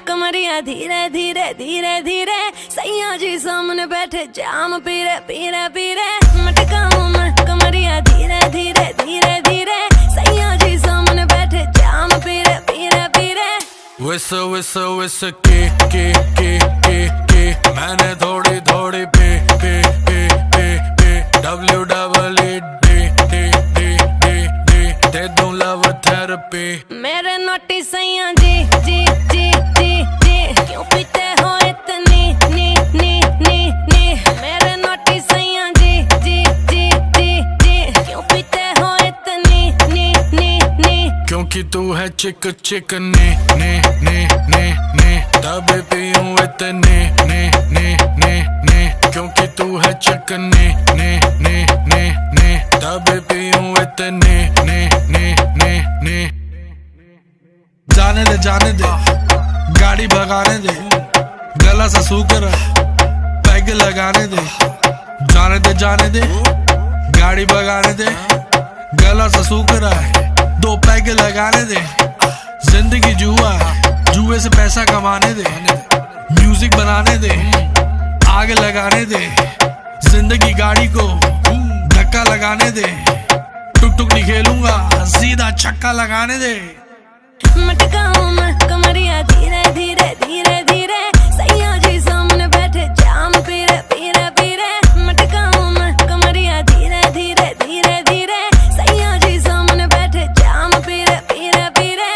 कमरिया धीरे धीरे धीरे धीरे सैया जी सामने बैठे जाम पीरे पीरे पीरे मटकाऊं मैं कमरिया धीरे धीरे धीरे धीरे सैया जी सामने बैठे जाम पीरे पीरे पीरे विस विस विस के मैंने थोड़ी थोड़ी पे दे दूं लव थेरेपी मेरे नोटी सैया जी जी जी जी जी क्यों पीते हो इतनी नी नी नी नी मेरे नोटी सैया जी जी जी जी जी क्यों पीते हो इतनी नी नी नी क्योंकि तू है चिक चिक ने तभी पीऊं इतने ने क्योंकि तू है चिक ने तभी पीऊं इतने ने जाने दे गाड़ी भगाने दे गला सा सूकर पैग लगाने दे जाने दे गाड़ी भगाने दे गला सा सूकर दो पैग लगाने दे जिंदगी जुआ जुए से पैसा कमाने दे म्यूजिक बनाने दे आग लगाने दे जिंदगी गाड़ी को धक्का लगाने दे टुक टुक नहीं खेलूंगा सीधा छक्का लगाने दे मटकाऊं मैं कमरिया धीरे धीरे धीरे धीरे सैया जी सामने बैठे जाम पीरे पीरे पीरे मटकाऊं मैं कमरिया धीरे धीरे धीरे धीरे सैया जी सामने बैठे जाम पीरे पीरे पीरे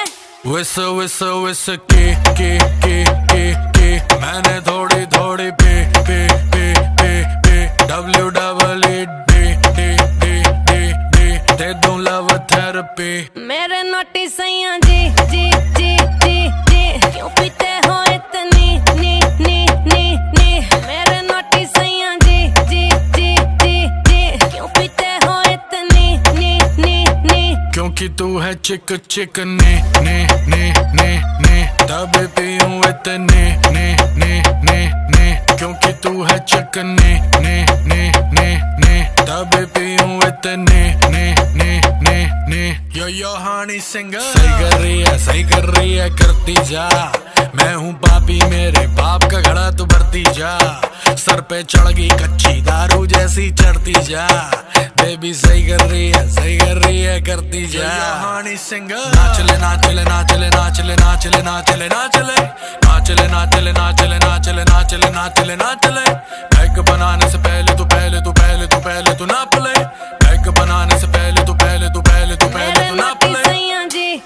विस विस विस के मैंने थोड़ी थोड़ी पे दे दूं लव थेरेपी मेरे नोटी सैया जी जी जी जी जी क्यों पीते हो इतनी नी नी नी नी मेरे नोटी सैया जी जी जी जी जी क्यों पीते हो इतनी नी नी नी क्योंकि तू है चिक चिक ने तभी पीऊं इतने ने क्योंकि तू है चिक ने तभी पीऊं इतने ने यो हानी सिंगर सही कर रही है करती जा मैं हूँ पापी मेरे बाप का घड़ा तू भरती जा सर पे चढ़ गई कच्ची दारू जैसी चढ़ती जा बेबी सही कर रही है करती जा हानी सिंगर नाचले नाचले नाचले नाचले नाचले नाचले नाचले नाचले नाचले नाचले नाचले नाचले नाचले नाचले पैक बनाने से पहले तू नाप ले पैक बनाने से पहले तू नाप ले सैया जी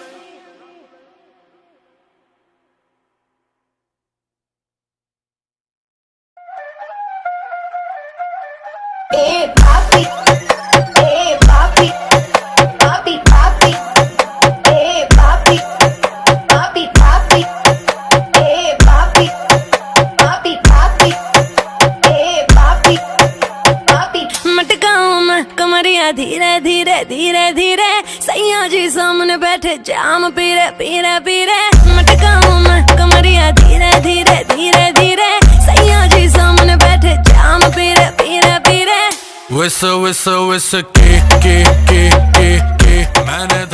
मटकाऊं मैं कमरिया धीरे धीरे धीरे धीरे सैया जी सामने बैठे जाम पीरे पीरे पीरे मटकाऊं मैं कमरिया धीरे धीरे धीरे धीरे सैया जी सामने बैठे जाम पीरे पीरे पीरे विस विस विस के मैंने